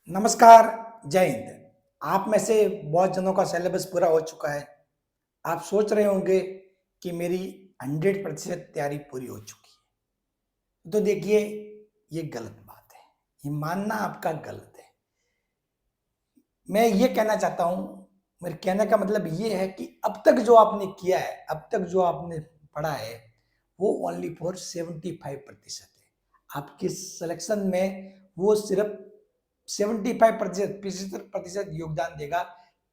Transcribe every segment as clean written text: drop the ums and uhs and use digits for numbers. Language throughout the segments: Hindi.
नमस्कार, जय हिंद। आप में से बहुत जनों का सिलेबस पूरा हो चुका है। आप सोच रहे होंगे कि मेरी 100% तैयारी पूरी हो चुकी है। तो देखिए, ये गलत बात है। ये मानना आपका गलत है। मैं ये कहना चाहता हूँ, मेरे कहने का मतलब ये है कि अब तक जो आपने किया है, अब तक जो आपने पढ़ा है, वो ओनली फॉर 75% है। आपके सिलेक्शन में वो सिर्फ 75% योगदान देगा।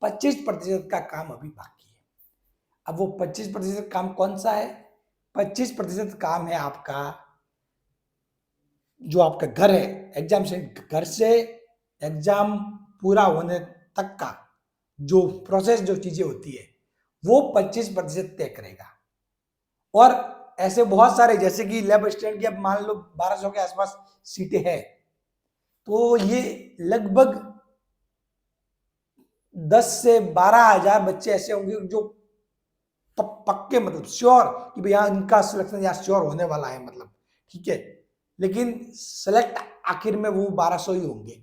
25% का काम अभी बाकी है। अब वो 25% काम कौन सा है? 25% काम है आपका, जो आपका घर है, एग्जाम से घर से एग्जाम पूरा होने तक का जो प्रोसेस, जो चीजें होती है, वो 25% तय करेगा। और ऐसे बहुत सारे, जैसे कि लैब असिस्टेंट की अब मान लो 1200 के आसपास सीटें हैं, तो ये लगभग 10 से 12,000 बच्चे ऐसे होंगे जो पक्के, मतलब श्योर कि भैया इनका सिलेक्शन यहाँ श्योर होने वाला है, मतलब ठीक है। लेकिन सेलेक्ट आखिर में वो 1200 ही होंगे।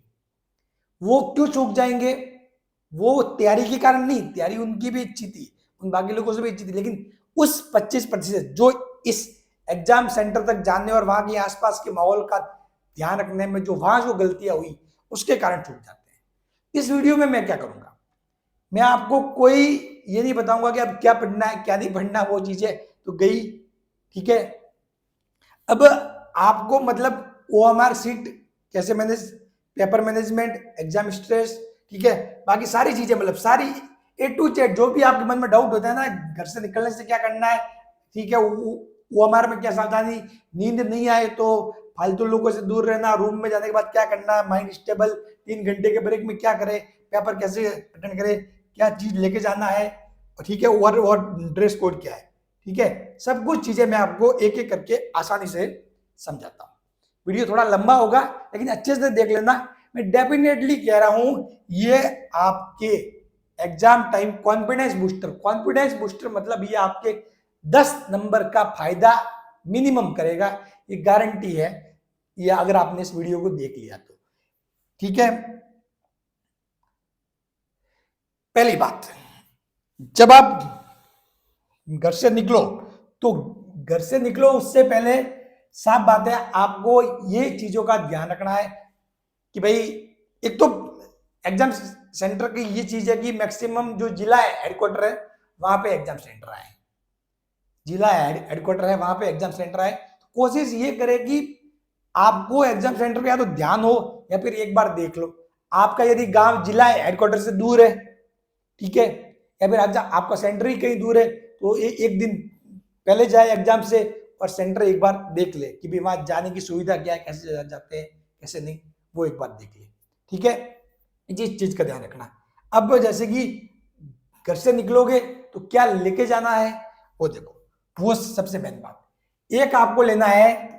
वो क्यों चूक जाएंगे? वो तैयारी के कारण नहीं, तैयारी उनकी भी अच्छी थी, उन बाकी लोगों से भी अच्छी थी, लेकिन उस 25% जो इस एग्जाम सेंटर तक जाने और वहां के आसपास के माहौल का ध्यान रखने में जो वहां जो गलतियां हुई, उसके कारण चूक जाते हैं। इस वीडियो में मैं क्या करूंगा, मैं आपको कोई ये नहीं बताऊंगा कि अब क्या पढ़ना है क्या नहीं पढ़ना, वो चीजें तो गई, ठीक है। अब आपको मतलब OMR सीट कैसे manage, paper management, exam stress, ठीक है, बाकी सारी चीजें, मतलब सारी A to Z जो भी आपके मन में डाउट होता है ना, घर से निकलने से क्या करना है, ठीक है, OMR में क्या सावधानी, नींद नहीं आए तो फालतू लोगों से दूर रहना, रूम में जाने के बाद क्या करना, माइंड स्टेबल, 3 घंटे के ब्रेक में क्या करे, पेपर कैसे अटेंड करे, क्या चीज लेके जाना है, ठीक है, और ड्रेस कोड क्या है, ठीक है, सब कुछ चीजें मैं आपको एक एक करके आसानी से समझाता हूँ। वीडियो थोड़ा लंबा होगा, लेकिन अच्छे से देख लेना। मैं डेफिनेटली कह रहा हूं, ये आपके एग्जाम टाइम कॉन्फिडेंस बूस्टर मतलब ये आपके 10 नंबर का फायदा मिनिमम करेगा, ये गारंटी है, ये अगर आपने इस वीडियो को देख लिया तो, ठीक है। पहली बात, जब आप घर से निकलो, तो घर से निकलो उससे पहले साफ बात है, आपको ये चीजों का ध्यान रखना है कि भाई, एक तो एग्जाम सेंटर की ये चीज है कि मैक्सिमम जो जिला हेडक्वार्टर है वहां पे एग्जाम सेंटर आए, जिला हेडक्वार्टर है वहां पे एग्जाम सेंटर आए, तो कोशिश ये करे कि आपको एग्जाम सेंटर पे या तो ध्यान हो, या फिर एक बार देख लो, आपका यदि गांव जिला हेडक्वार्टर से दूर है, ठीक है, या फिर आपका सेंटर ही कहीं दूर है, तो एक दिन पहले जाए एग्जाम से और सेंटर एक बार देख ले कि भी वहां जाने की सुविधा क्या है, कैसे जाते हैं कैसे नहीं, वो एक बार देख ले, ठीक है। इस चीज का ध्यान रखना। अब जैसे कि घर से निकलोगे तो क्या लेके जाना है, वो देखो, वो सबसे पहली बात, एक आपको लेना है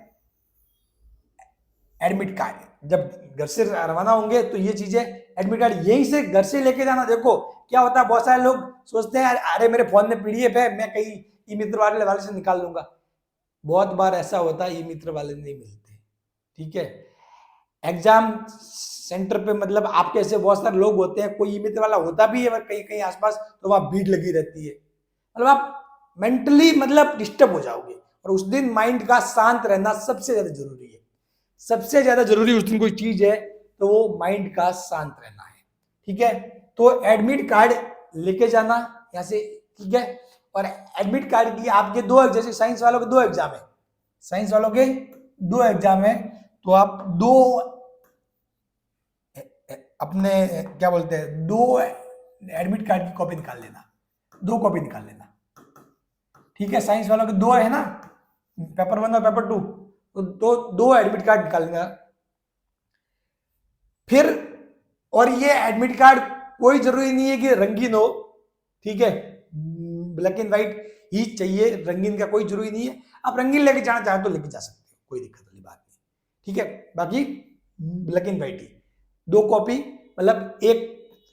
एडमिट कार्ड। जब घर से रवाना होंगे तो ये चीजें, एडमिट कार्ड यहीं से घर से लेके जाना। देखो क्या होता है, बहुत सारे लोग सोचते हैं अरे मेरे फोन में PDF है, मैं कहीं ई मित्र वाले से निकाल लूंगा। बहुत बार ऐसा होता है, ई मित्र वाले नहीं मिलते, ठीक है। एग्जाम सेंटर पे मतलब आपके ऐसे बहुत सारे लोग होते हैं, कोई ई मित्र वाला होता भी है कहीं कहीं आसपास, तो वहां भीड़ लगी रहती है, मतलब आप मेंटली मतलब डिस्टर्ब हो जाओगे। और उस दिन माइंड का शांत रहना सबसे ज्यादा जरूरी है। सबसे ज्यादा जरूरी उस दिन कोई चीज है तो वो माइंड का शांत रहना है, ठीक है। तो एडमिट कार्ड लेके जाना यहाँ से, ठीक है। और एडमिट कार्ड की आपके दो, जैसे साइंस वालों के 2 एग्जाम है, साइंस वालों के 2 एग्जाम है, तो आप दो अपने क्या बोलते हैं, 2 एडमिट कार्ड की कॉपी निकाल लेना, 2 कॉपी निकाल लेना, ठीक है। साइंस वालों के 2 है ना, पेपर 1 और पेपर 2, तो 2 एडमिट कार्ड निकाल लेना। फिर, और ये एडमिट कार्ड कोई जरूरी नहीं है कि रंगीन हो, ठीक है, ब्लैक एंड व्हाइट ही चाहिए, रंगीन का कोई जरूरी नहीं है। आप रंगीन लेके जाना चाहे तो लेके जा सकते हो, कोई दिक्कत वाली बात नहीं, ठीक है। बाकी black and white he 2 copy, मतलब एक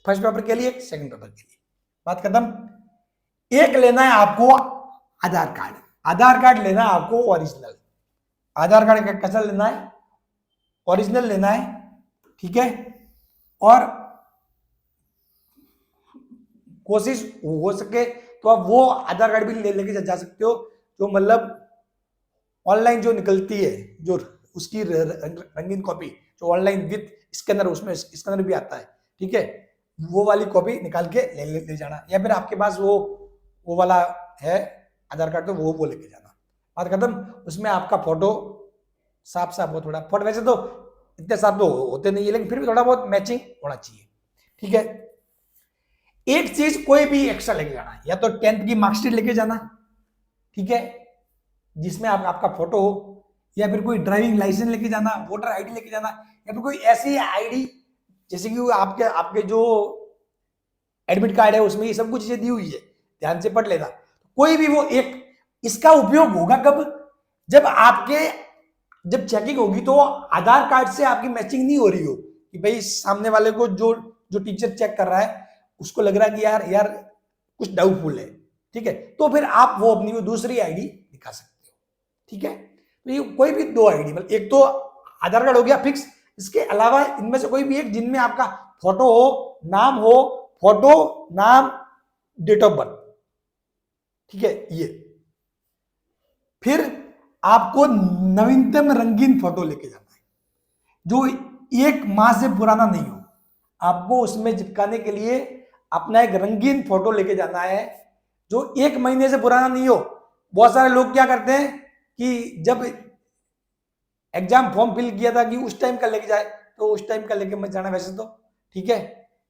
फर्स्ट पेपर के लिए, एक सेकंड पेपर के लिए, बात खत्म। एक लेना है आपको आधार कार्ड, आधार कार्ड लेना है आपको ओरिजिनल, आधार कार्ड कैसा लेना है, ओरिजिनल लेना है, ठीक है। और कोशिश हो सके तो आप वो आधार कार्ड भी लेके जा सकते हो, जो मतलब ऑनलाइन जो निकलती है, जो उसकी रंगीन कॉपी जो ऑनलाइन विद स्कैनर, उसमें स्कैनर भी आता है, ठीक है, वो वाली कॉपी निकाल के ले जाना, या फिर आपके पास वो वाला है आधार कार्ड तो वो लेके जाना। बात खत्म। उसमें आपका फोटो साफ साफ हो, थोड़ा फोटो वैसे तो इतने साफ तो होते नहीं है, लेकिन फिर भी थोड़ा बहुत मैचिंग होना चाहिए, ठीक है। एक चीज कोई भी एक्स्ट्रा लेके जाना, या तो 10th की मार्कशीट लेके जाना, ठीक है, जिसमें आपका फोटो हो, या फिर कोई ड्राइविंग लाइसेंस लेके जाना, वोटर आईडी लेके जाना, या फिर कोई ऐसी आईडी जैसे कि आपके आपके जो एडमिट कार्ड है उसमें ये सब कुछ चीजें दी हुई है, ध्यान से पढ़ लेना। कोई भी वो एक, इसका उपयोग होगा कब, जब चेकिंग होगी तो आधार कार्ड से आपकी मैचिंग नहीं हो रही हो, कि भाई सामने वाले को जो जो टीचर चेक कर रहा है उसको लग रहा है कि यार कुछ डाउटफुल है, ठीक है, तो फिर आप वो अपनी वो दूसरी आईडी दिखा सकते हो, ठीक है। तो ये कोई भी दो आईडी, मतलब एक तो आधार कार्ड हो गया फिक्स, इसके अलावा इनमें से कोई भी एक जिनमें आपका फोटो हो, फोटो नाम डेट ऑफ बर्थ, ठीक है, ये फिर आपको नवीनतम रंगीन फोटो लेके जाना है, जो 1 माह से पुराना नहीं हो। आपको उसमें चिपकाने के लिए अपना एक रंगीन फोटो लेके जाना है, जो 1 महीने से पुराना नहीं हो। बहुत सारे लोग क्या करते हैं कि जब एग्जाम फॉर्म फिल किया था कि उस टाइम का लेके जाए, तो उस टाइम का लेके मत जाना वैसे तो, ठीक है,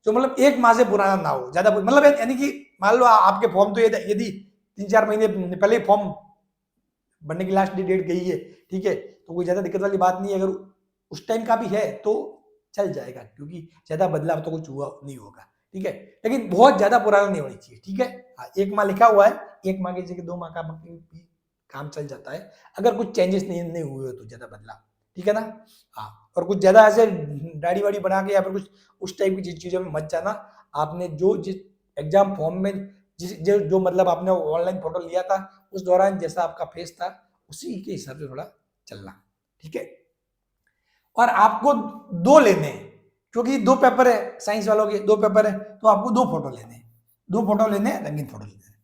जो मतलब 1 माह से पुराना ना हो, ज्यादा मतलब यानी कि मान लो आपके फॉर्म तो यदि 3-4 महीने पहले फॉर्म बनने की लास्ट डेट गई है, ठीक है, तो कोई ज्यादा दिक्कत वाली बात नहीं है। अगर उस टाइम का भी है तो चल जाएगा, क्योंकि ज्यादा बदलाव तो कुछ हुआ नहीं होगा, ठीक है, लेकिन बहुत ज्यादा पुराना नहीं होनी चाहिए, ठीक है। हाँ, 1 माह लिखा हुआ है, 1 माह की जगह 2 माह का भी काम चल जाता है, अगर कुछ चेंजेस नहीं हुए तो ज्यादा बदलाव, ठीक है ना। हाँ, और कुछ ज्यादा ऐसे दाढ़ी वाड़ी बना के या फिर कुछ उस टाइप की चीजों में मत जाना। आपने जो जिस एग्जाम फॉर्म में जो मतलब आपने ऑनलाइन फोटो लिया था उस दौरान जैसा आपका फेस था उसी के हिसाब से थोड़ा चलना, ठीक है। और आपको 2 लेने हैं, क्योंकि 2 पेपर है साइंस वालों के, 2 पेपर है, तो आपको 2 फोटो लेने हैं, 2 फोटो लेने हैं, रंगीन फोटो लेने हैं,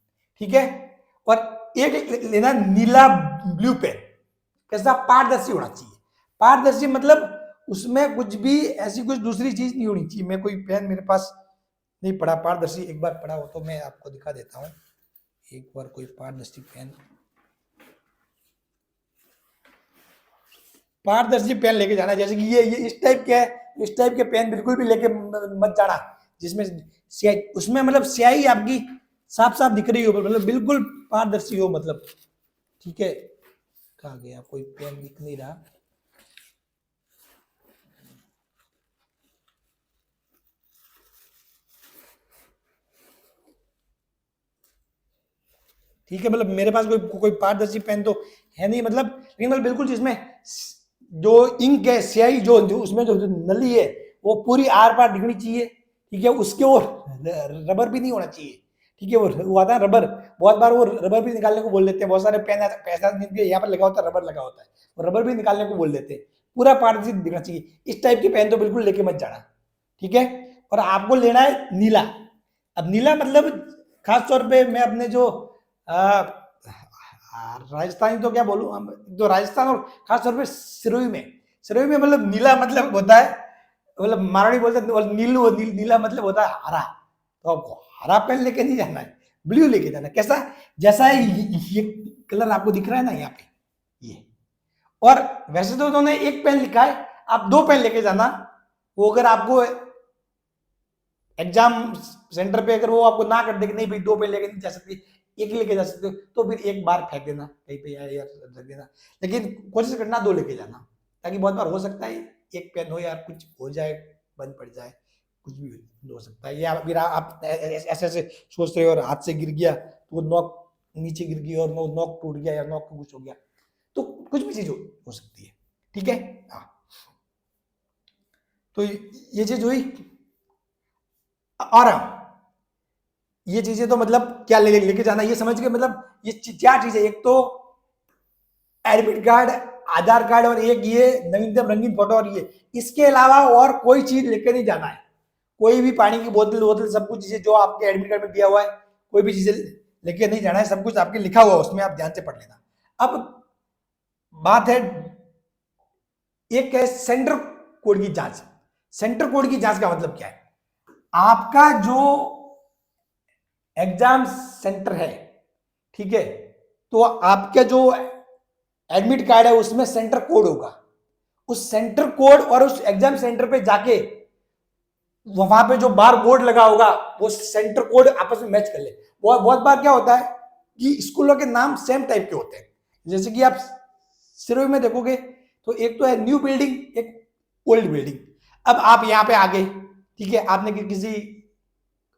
ठीक है। और एक लेना नीला ब्लू पेन, कैसा, पारदर्शी होना चाहिए। पारदर्शी मतलब उसमें कुछ भी ऐसी कुछ दूसरी चीज नहीं होनी चाहिए। मैं कोई पेन मेरे पास नहीं पड़ा पारदर्शी, एक बार पड़ा हो तो मैं आपको दिखा देता हूँ। एक बार कोई पारदर्शी पेन लेके जाना, जैसे कि ये इस टाइप के है, इस टाइप के पेन बिल्कुल भी लेके मत जाना जिसमें स्याही, उसमें मतलब स्याही आपकी साफ साफ दिख रही हो, मतलब बिल्कुल पारदर्शी हो, मतलब, ठीक है। कहाँ गया, कोई पेन दिख नहीं रहा। ठीक है, मतलब मेरे पास कोई पारदर्शी पेन तो है नहीं, मतलब लेकिन मतलब बिल्कुल जिसमें जो इंक है, स्याही जो उसमें जो नली है वो पूरी आर पार दिखनी चाहिए, ठीक है। उसके वो रबर भी नहीं होना चाहिए, ठीक है, वो आता है रबर, बहुत बार वो रबर भी निकालने को बोल देते हैं, बहुत सारे पेन पैसा जिनके यहाँ पर लगा होता है, रबर लगा होता है, वो रबर भी निकालने को बोल देते हैं। पूरा पारदर्शी दिखना चाहिए, इस टाइप के पेन तो बिल्कुल लेके मत जाना, ठीक है। और आपको लेना है नीला। अब नीला मतलब खास तौर पे मैं अपने जो राजस्थानी तो क्या बोलूं हम, जो राजस्थान और खास तौर पे सिरोही में मतलब नीला मतलब होता है, मतलब मारवाड़ी बोलते हैं नीला मतलब होता है हरा, तो आपको हरा पेन लेके नहीं जाना है, ब्लू लेके जाना है। कैसा, जैसा ये कलर आपको दिख रहा है ना यहाँ पे, ये। और वैसे तो उन्होंने एक पेन लिखा है, आप 2 पेन लेके जाना। वो अगर आपको एग्जाम सेंटर पे अगर वो आपको ना कर दे कि नहीं भाई 2 पेन लेके नहीं जा सकती, एक लेके जा सकते हो, तो फिर एक बार फेंक देना कहीं पे यार रख देना, लेकिन कोशिश करना 2 लेके जाना, ताकि बहुत बार हो सकता है एक पेन हो यार कुछ हो जाए, बंद पड़ जाए, कुछ भी हो सकता है, या फिर आप ऐसे ऐसे सोच रहे हो और हाथ से गिर गया तो वो नोक नीचे गिर गई और नोक टूट गया या नोक कुछ हो गया, तो कुछ भी चीज हो सकती है, ठीक है। हाँ, तो ये चीज हुई। और ये चीजें तो मतलब क्या लेके जाना, ये समझ के, मतलब ये क्या चीज है, एक तो एडमिट कार्ड, आधार कार्ड, और एक ये नवीनतम रंगीन फोटो, और ये, इसके अलावा और कोई चीज लेके नहीं जाना है, कोई भी पानी की बोतल बोतल सब कुछ चीजें जो आपके एडमिट कार्ड में दिया हुआ है, कोई भी चीजें लेके नहीं जाना है, सब कुछ आपके लिखा हुआ है उसमें, आप ध्यान से पढ़ लेना। अब बात है एक है सेंटर कोड की जांच। सेंटर कोड की जांच का मतलब क्या है? आपका जो एग्जाम सेंटर है, ठीक है, तो आपका जो एडमिट कार्ड है उसमें सेंटर कोड होगा। उस सेंटर कोड और उस एग्जाम सेंटर पे जाके वहां पे जो बार बोर्ड लगा होगा वो सेंटर कोड आपस में मैच कर ले। बहुत बार क्या होता है कि स्कूलों के नाम सेम टाइप के होते हैं। जैसे कि आप सिरोही में देखोगे तो एक तो है न्यू बिल्डिंग, एक ओल्ड बिल्डिंग। अब आप यहाँ पे आ गए, ठीक है, आपने किसी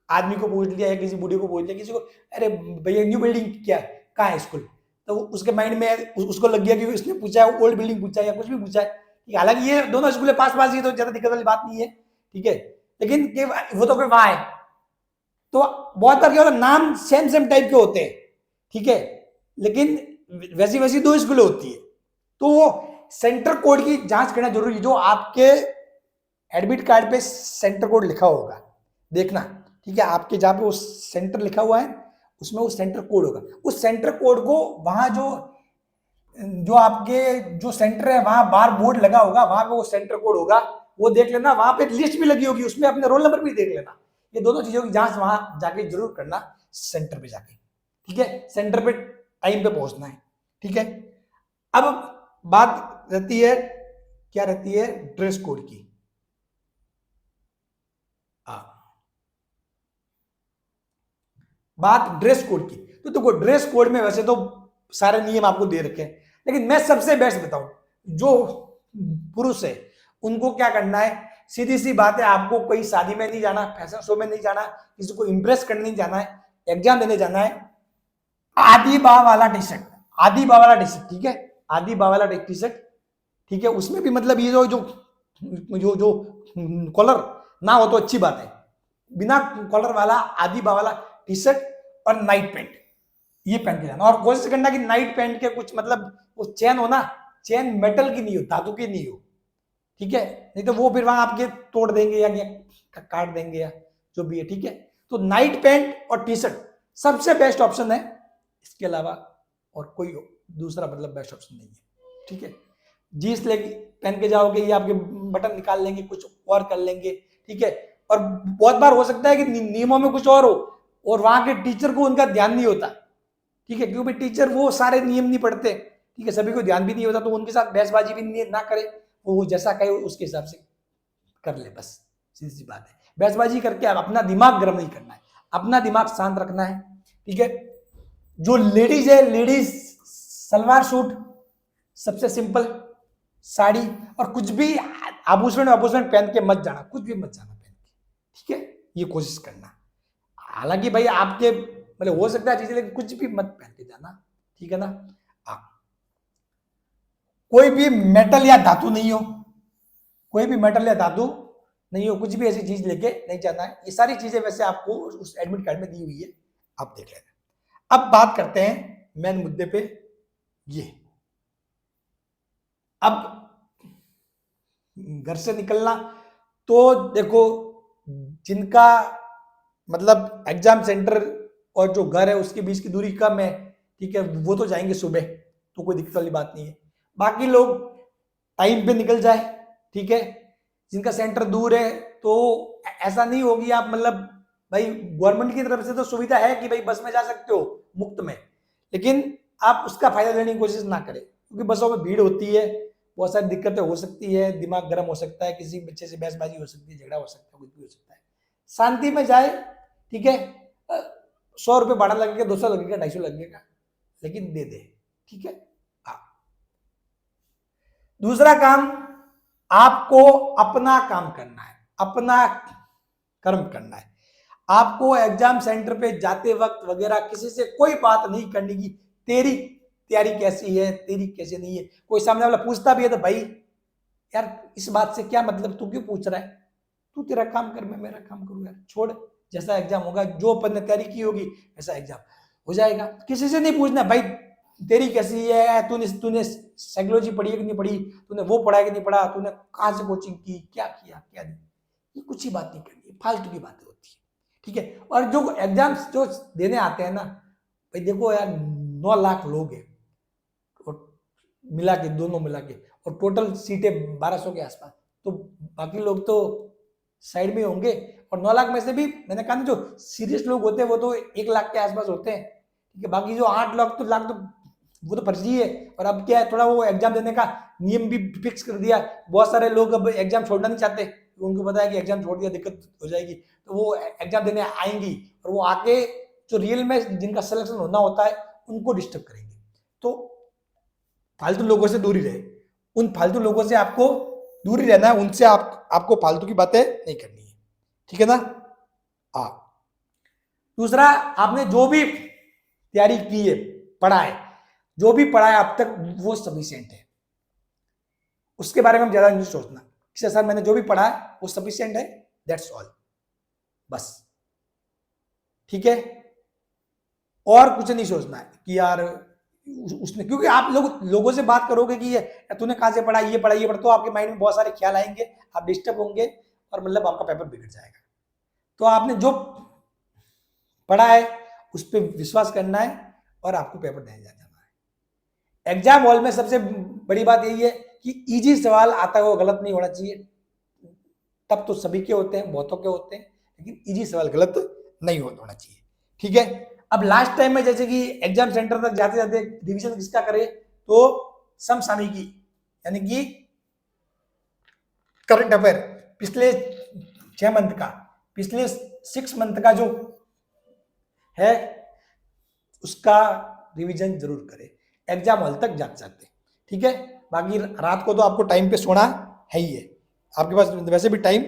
आदमी को पूछ लिया या किसी बूढ़े को पूछ लिया, किसी को, अरे भैया न्यू बिल्डिंग क्या कहाँ है स्कूल, तो उसके माइंड में उसको लग गया कि उसने पूछा है ओल्ड बिल्डिंग पूछा है या कुछ भी पूछा है। हालांकि ये दोनों स्कूल पास पास ही, तो ज्यादा दिक्कत वाली बात नहीं है, ठीक है, लेकिन वो तो कोई वहां है। तो बहुत बार क्या होता है नाम सेम सेम टाइप के होते हैं, ठीक है, लेकिन वैसी वैसी दो स्कूल होती है। तो वो सेंटर कोड की जांच करना जरूरी है। जो आपके एडमिट कार्ड पे सेंटर कोड लिखा होगा देखना, ठीक है, आपके जहां पे वो सेंटर लिखा हुआ है उसमें वो सेंटर कोड होगा। उस सेंटर कोड को वहां जो आपके जो सेंटर है वहां बार बोर्ड लगा होगा, वहां पे वो सेंटर कोड होगा, वो देख लेना। वहां पे लिस्ट भी लगी होगी, उसमें अपने रोल नंबर भी देख लेना। ये दोनों चीजों की जांच वहां जाके जरूर करना, सेंटर पे जाके, ठीक है, सेंटर पे टाइम पे पहुंचना है, ठीक है। अब बात रहती है, क्या रहती है, ड्रेस कोड की। बात ड्रेस कोड की, तो देखो ड्रेस कोड में वैसे तो सारे नियम आपको दे रखे हैं, लेकिन मैं सबसे बेस्ट बताऊं, जो पुरुष है उनको क्या करना है, सीधी सी बात है, आपको कोई शादी में नहीं जाना, फैशन शो में नहीं जाना, किसी को इंप्रेस करने नहीं जाना है, एग्जाम देने जाना है। आदि बा वाला टी शर्ट, आदि बा वाला टी शर्ट, ठीक है, आदि बा वाला टी शर्ट, ठीक है, उसमें भी मतलब ये जो जो जो जो कॉलर ना हो तो अच्छी बात है, बिना कॉलर वाला आदि बा वाला टी शर्ट और नाइट पैंट, ये पहन के जाना। और कोशिश करना कि नाइट पैंट के कुछ मतलब वो चेन हो ना, चेन मेटल की नहीं हो, धातु की नहीं हो, ठीक है, नहीं तो वो फिर वहां आपके तोड़ देंगे या काट देंगे या जो भी है, ठीक है। तो नाइट पैंट और टी शर्ट सबसे बेस्ट ऑप्शन है, इसके अलावा और कोई दूसरा मतलब बेस्ट ऑप्शन नहीं है, ठीक है। जीन्स लेके पहन के जाओगे, ये आपके बटन निकाल लेंगे, कुछ और कर लेंगे, ठीक है। और बहुत बार हो सकता है कि नियमों में कुछ और हो और वहां के टीचर को उनका ध्यान नहीं होता, ठीक है, क्योंकि टीचर वो सारे नियम नहीं पढ़ते, ठीक है, सभी को ध्यान भी नहीं होता, तो उनके साथ बहसबाजी भी ना करे, वो जैसा कहे उसके हिसाब से कर ले, बस सीधी सी बात है। बहसबाजी करके अपना दिमाग गर्म नहीं करना है, अपना दिमाग शांत रखना है, ठीक है। जो लेडीज है, लेडीज सलवार सूट, सबसे सिंपल साड़ी, और कुछ भी आभूषण आभूषण पहन के मत जाना, कुछ भी मत जाना पहन के, ठीक है, ये कोशिश करना। हालांकि भाई आपके मतलब हो सकता है चीजें, लेकिन कुछ भी मत पहन के जाना, ठीक है ना। कोई भी मेटल या धातु नहीं हो, कोई भी मेटल या धातु नहीं हो, कुछ भी ऐसी चीज लेके नहीं जाना है। ये सारी चीजें वैसे आपको उस एडमिट कार्ड में दी हुई है, आप देख लेना। अब बात करते हैं मेन मुद्दे पे, ये अब घर से निकलना, तो देखो जिनका मतलब एग्जाम सेंटर और जो घर है उसके बीच की दूरी कम है, ठीक है, वो तो जाएंगे सुबह, तो कोई दिक्कत वाली बात नहीं है। बाकी लोग टाइम पे निकल जाए, ठीक है। जिनका सेंटर दूर है तो ऐसा नहीं होगी आप मतलब, भाई गवर्नमेंट की तरफ से तो सुविधा है कि भाई बस में जा सकते हो मुफ्त में, लेकिन आप उसका फायदा लेने की कोशिश ना करें, क्योंकि बसों में भीड़ होती है, बहुत सारी दिक्कतें हो सकती है, दिमाग गर्म हो सकता है, किसी बच्चे से बहसबाजी हो सकती है, झगड़ा हो सकता है, कुछ भी हो सकता है। शांति में जाए, ठीक है, 100 रुपये भाड़ा लगेगा, 200 लगेगा, 250 लगेगा, लेकिन दे दे, ठीक है। दूसरा काम, आपको अपना काम करना है, अपना कर्म करना है। आपको एग्जाम सेंटर पे जाते वक्त वगैरह किसी से कोई बात नहीं करनी की, तेरी तैयारी कैसी है, तेरी कैसी नहीं है। कोई सामने वाला पूछता भी है तो भाई यार इस बात से क्या मतलब, तू क्यों पूछ रहा है, तू तेरा काम कर, मैं मेरा काम करूँ यार, छोड़, जैसा एग्जाम होगा, जो अपन ने तैयारी की होगी ऐसा एग्जाम हो जाएगा। किसी से नहीं पूछना भाई तेरी कैसी है, तूने तूने साइकोलॉजी पढ़ी है कि नहीं पढ़ी, तूने वो पढ़ा है कि नहीं पढ़ा, तूने कहाँ से कोचिंग की, क्या किया क्या नहीं, ये कुछ ही बात नहीं करनी है। फालतू की बातें होती है, ठीक है। और जो एग्जाम्स जो देने आते हैं ना, भाई देखो यार 9 लाख लोग हैं और मिला के, दोनों मिला के, और टोटल सीटें 1200 के आसपास, तो बाकी लोग तो साइड में होंगे। और 9 लाख में से भी मैंने कहा ना, जो सीरियस लोग होते हैं वो तो 1 लाख के आसपास होते हैं, ठीक है। बाकी जो 8 लाख तो वो तो फर्जी है। और अब क्या है, थोड़ा वो एग्जाम देने का नियम भी फिक्स कर दिया। बहुत सारे लोग अब एग्जाम छोड़ना नहीं चाहते, उनको पता है कि एग्जाम छोड़ दिया दिक्कत हो जाएगी, तो वो एग्जाम देने आएंगी, और वो आके जो रियल में जिनका सिलेक्शन होना होता है उनको डिस्टर्ब करेंगे। तो फालतू लोगों से दूरी रहे, उन फालतू लोगों से आपको दूरी रहना है, उनसे आपको फालतू की बातें नहीं करनी है, ठीक है ना। हाँ, दूसरा, आपने जो भी तैयारी की है, पढ़ा है, जो भी पढ़ा है अब तक वो सफिशिएंट है, उसके बारे में हम ज्यादा नहीं सोचना कि सर मैंने जो भी पढ़ा है वो सफिशिएंट है, दैट्स ऑल, बस, ठीक है। और कुछ नहीं सोचना है कि यार उसने, क्योंकि आप लोगों से बात करोगे कि ये तूने कहां से पढ़ा, ये पढ़ा, ये पढ़ा, तो आपके माइंड में बहुत सारे ख्याल आएंगे, आप डिस्टर्ब होंगे, और मतलब आपका पेपर बिगड़ जाएगा। तो आपने जो पढ़ा है उस पर विश्वास करना है और आपको पेपर देने जाना है। एग्जाम हॉल में सबसे बड़ी बात यही है कि इजी सवाल आता है वो गलत नहीं होना चाहिए। तब तो सभी के होते हैं, बहुतों के होते हैं, लेकिन इजी सवाल गलत नहीं होना चाहिए, ठीक है। अब लास्ट टाइम में जैसे कि एग्जाम सेंटर तक जाते जाते रिवीजन किसका करें, तो समसामयिकी यानी कि करंट अफेयर, पिछले 6 मंथ का, पिछले 6 मंथ का जो है उसका रिवीजन जरूर करें एग्जाम हॉल तक जाते जाते, ठीक है। बाकी रात को तो आपको टाइम पे सोना है ही है, आपके पास वैसे भी टाइम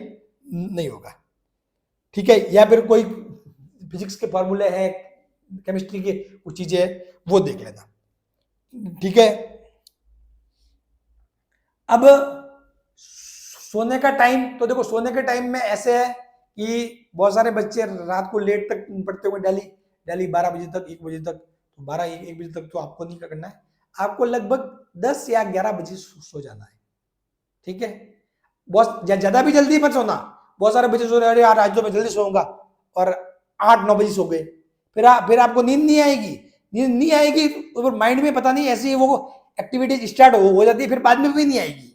नहीं होगा, ठीक है। या फिर कोई फिजिक्स के फॉर्मूले हैं, केमिस्ट्री के कुछ चीजें हैं, वो देख लेना, ठीक है। अब सोने का टाइम, तो देखो सोने के टाइम में ऐसे है कि बहुत सारे बच्चे रात को लेट तक पढ़ते हुए, डेली 12 बजे तक, 1 बजे तक, तो 12-1 बजे तक तो आपको नहीं करना है, आपको लगभग 10 या 11 बजे सो जाना है, ठीक है। बहुत ज्यादा भी जल्दी मत सोना, बहुत सारे बच्चे सो रहे हैं यार आज तो मैं जल्दी सोऊंगा, और 8-9 बजे सो गए, फिर आपको नींद नहीं आएगी, नींद नहीं आएगी तो माइंड में पता नहीं ऐसी वो एक्टिविटीज स्टार्ट हो जाती है, फिर बाद में भी नहीं आएगी,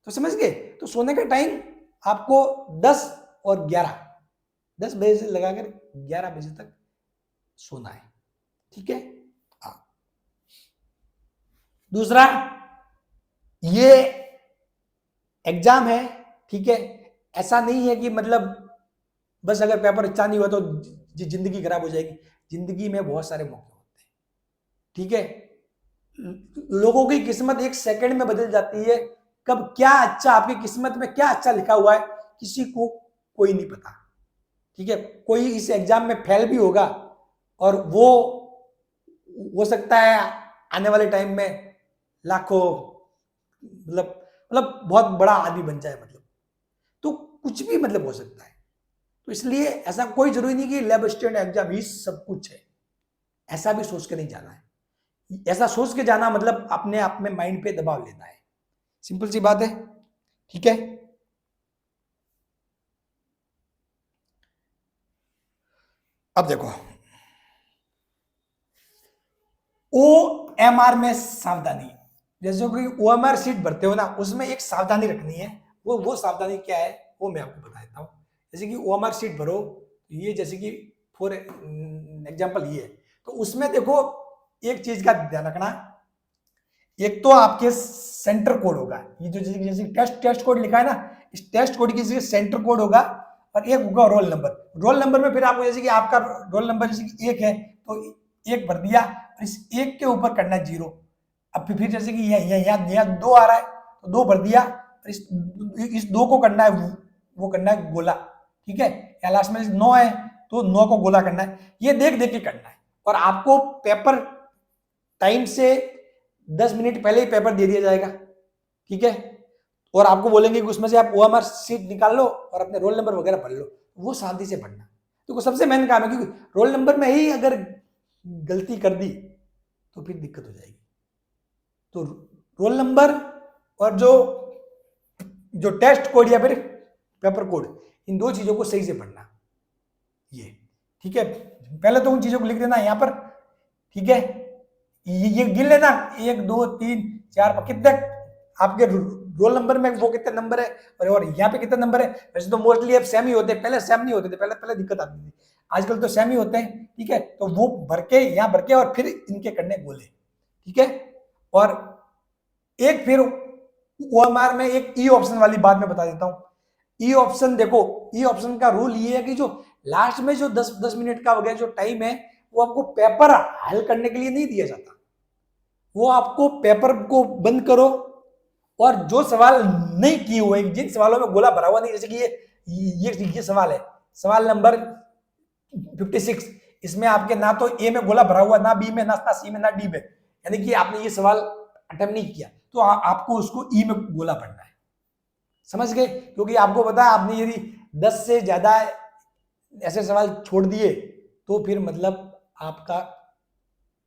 तो समझ गए। तो सोने का टाइम आपको 10 और 11, 10 बजे से लगाकर 11 बजे तक सोना है, ठीक है। हाँ, दूसरा, ये एग्जाम है, ठीक है, ऐसा नहीं है कि मतलब बस अगर पेपर अच्छा नहीं हुआ तो जिंदगी खराब हो जाएगी, जिंदगी में बहुत सारे मौके होते हैं, ठीक है। लोगों की किस्मत एक सेकंड में बदल जाती है, कब क्या अच्छा, आपकी किस्मत में क्या अच्छा लिखा हुआ है किसी को कोई नहीं पता, ठीक है। कोई इस एग्जाम में फेल भी होगा और वो हो सकता है आने वाले टाइम में लाखों, मतलब बहुत बड़ा आदमी बन जाए, मतलब तो कुछ भी मतलब हो सकता है। तो इसलिए ऐसा कोई जरूरी नहीं कि लैब स्टैंड एग्जाम ही सब कुछ है, ऐसा भी सोच के नहीं जाना है। ऐसा सोच के जाना मतलब अपने आप में माइंड पे दबाव लेना है, सिंपल सी बात है, ठीक है। अब देखो, OMR में सावधानी, जैसे कोई OMR सीट भरते हो ना, उसमें एक सावधानी रखनी है, वो सावधानी क्या है वो मैं आपको बता देता हूं। जैसे कि OMR सीट भरो, ये जैसे कि फॉर एग्जांपल ये है, तो उसमें देखो एक चीज का ध्यान रखना, एक तो आपके सेंटर कोड होगा, ये जो जैसे टेस्ट कोड लिखा है ना, इस टेस्ट कोड की सेंटर कोड होगा, और एक होगा रोल नंबर। रोल नंबर में फिर आपको जैसे कि आपका रोल नंबर जैसे कि 1 है तो 1 भर दिया, इस 1 के ऊपर करना है 0। अब फिर जैसे कि यहाँ 2 आ रहा है तो 2 भर दिया, इस 2 को करना है वो करना है गोला, ठीक है। या लास्ट में 9 है तो 9 को गोला करना है, ये देख देख के करना है। और आपको पेपर टाइम से 10 मिनट पहले ही पेपर दे दिया जाएगा, ठीक है। और आपको बोलेंगे कि उसमें से आप OMR सीट निकाल लो और अपने रोल नंबर वगैरह भर लो, वो शांति से पढ़ना। तो सबसे मेन काम है, क्योंकि रोल नंबर में ही अगर गलती कर दी तो फिर दिक्कत हो जाएगी। तो रोल नंबर और जो टेस्ट कोड या फिर पेपर कोड, इन दो चीजों को सही से पढ़ना। ये ठीक है, पहले तो उन चीजों को लिख देना यहाँ पर, ठीक है। ये गिन लेना, 1 2 3 4 कितने आपके रोल नंबर में वो कितने नंबर है, और यहाँ पे कितने नंबर है। वैसे तो मोस्टली अब सेम ही होते हैं, पहले सेम नहीं होते थे, पहले दिक्कत आती थी, आजकल तो सेम ही होते हैं, ठीक है। तो वो भर के यहाँ भर के और फिर इनके करने बोले, ठीक है। और एक फिर OMR में एक ई ऑप्शन वाली बात मैं बता देता हूँ। ई ऑप्शन देखो, ई ऑप्शन का रूल ये है कि जो लास्ट में जो 10 मिनट का वगैरह जो टाइम है वो आपको पेपर हल करने के लिए नहीं दिया जाता। वो आपको पेपर को बंद करो और जो सवाल नहीं किए हुए, जिन सवालों में गोला भरा हुआ नहीं, जैसे कि ये सवाल है, सवाल नंबर 56, इसमें आपके ना तो ए में गोला भरा हुआ, ना बी में, ना सी में, ना डी में, यानी कि आपने ये सवाल अटेम्प्ट नहीं किया, तो आपको उसको ई में गोला भरना है, समझ गए। क्योंकि आपको पता है आपने यदि 10 से ज्यादा ऐसे सवाल छोड़ दिए तो फिर मतलब आपका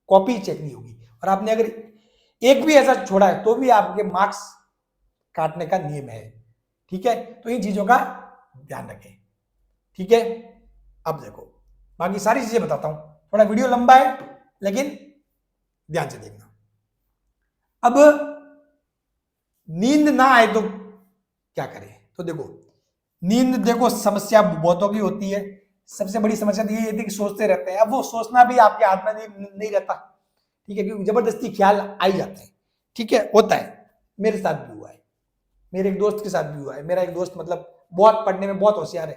कॉपी चेक नहीं होगी, और आपने अगर एक भी ऐसा छोड़ा है तो भी आपके मार्क्स काटने का नियम है, ठीक है। तो इन चीजों का ध्यान रखें, ठीक है। अब देखो बाकी सारी चीजें बताता हूं, थोड़ा वीडियो लंबा है लेकिन ध्यान से देखना। अब नींद ना आए तो क्या करें, तो देखो नींद देखो समस्या बहुतों की होती है, सबसे बड़ी समस्या तो ये थी कि सोचते रहते हैं। अब वो सोचना भी आपके हाथ में नहीं रहता, ठीक है, क्योंकि जबरदस्ती ख्याल आ ही जाते हैं, ठीक है, होता है। मेरे साथ भी हुआ है, मेरे एक दोस्त के साथ भी हुआ है। मेरा एक दोस्त मतलब बहुत पढ़ने में बहुत होशियार है,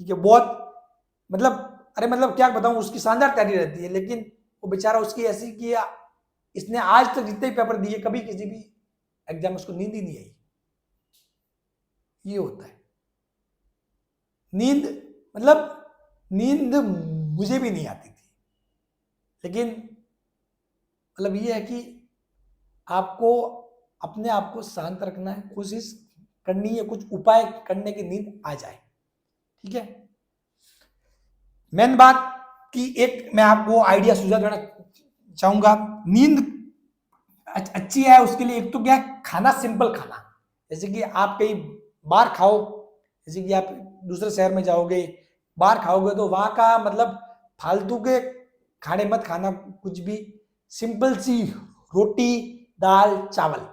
ठीक है, बहुत मतलब, अरे मतलब क्या बताऊं, उसकी शानदार तैयारी रहती है, लेकिन वो बेचारा उसकी ऐसी कि इसने आज तक जितने भी पेपर दिए कभी किसी भी एग्जाम में उसको नींद ही नहीं आई। ये होता है नींद, मतलब नींद मुझे भी नहीं आती थी, लेकिन मतलब ये है कि आपको अपने आप को शांत रखना है, कोशिश करनी है, कुछ उपाय करने की नींद आ जाए, ठीक है। मेन बात कि एक मैं आपको आइडिया सुझाव देना चाहूंगा, नींद अच्छी है उसके लिए एक तो क्या है, खाना सिंपल खाना, जैसे कि आप कहीं बाहर खाओ, जैसे कि आप दूसरे शहर में जाओगे बाहर खाओगे तो वहां का मतलब फालतू के खाने मत खाना, कुछ भी सिंपल सी रोटी दाल चावल,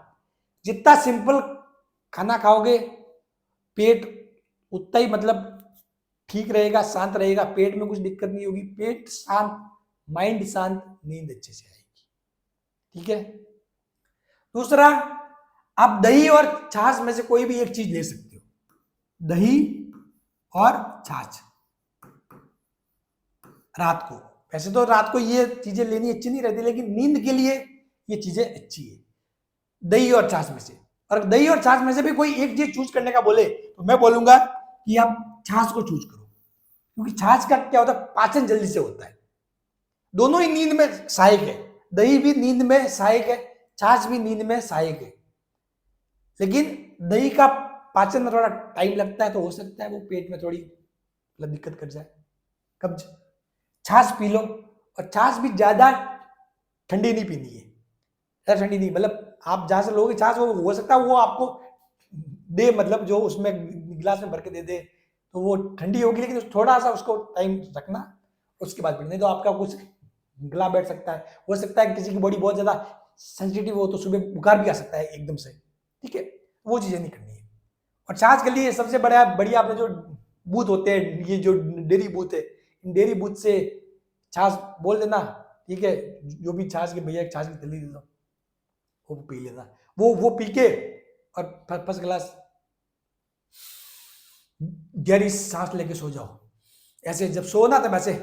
जितना सिंपल खाना खाओगे पेट उतना ही मतलब ठीक रहेगा, शांत रहेगा, पेट में कुछ दिक्कत नहीं होगी, पेट शांत, माइंड शांत, नींद अच्छे से आएगी, ठीक है। दूसरा, आप दही और छाछ में से कोई भी एक चीज ले सकते हो, दही और छाछ रात को। वैसे तो रात को ये चीजें लेनी अच्छी नहीं रहती, लेकिन नींद के लिए ये चीजें अच्छी है, दही और छाछ में से। और दही और छाछ में से भी कोई एक चीज चूज करने का बोले तो मैं बोलूंगा कि आप छाछ को चूज करो, क्योंकि छाछ का क्या होता है, पाचन जल्दी से होता है, दोनों ही नींद में सहायक है, दही भी नींद में सहायक है, छाछ भी नींद में सहायक है, लेकिन दही का पाचन में थोड़ा टाइम लगता है, तो हो सकता है वो पेट में थोड़ी मतलब दिक्कत कर जाए, कब्ज। छाछ पी लो, और छाछ भी ज्यादा ठंडी नहीं पीनी है, ज्यादा ठंडी नहीं, मतलब आप जहां से लोगे छाछ वो हो सकता है वो आपको दे, मतलब जो उसमें गिलास में भर के दे दे तो वो ठंडी होगी, लेकिन थोड़ा सा उसको टाइम रखना, उसके बाद नहीं तो आपका कुछ गला बैठ सकता है, हो सकता है किसी की बॉडी बहुत ज्यादा सेंसिटिव हो तो सुबह बुखार भी आ सकता है एकदम से, ठीक है, वो चीजें नहीं करनी है। और छाछ के लिए सबसे बढ़िया आपने जो बूथ होते हैं, ये जो डेयरी बूथ है, इन डेयरी बूथ से छाछ बोल देना, ठीक है, जो भी छाछ के भैया छाछ की थैली दे दो, वो पी लेना, वो पी के और फर्स्ट क्लास गहरी सांस लेके सो जाओ, ऐसे जब सो ना तब ऐसे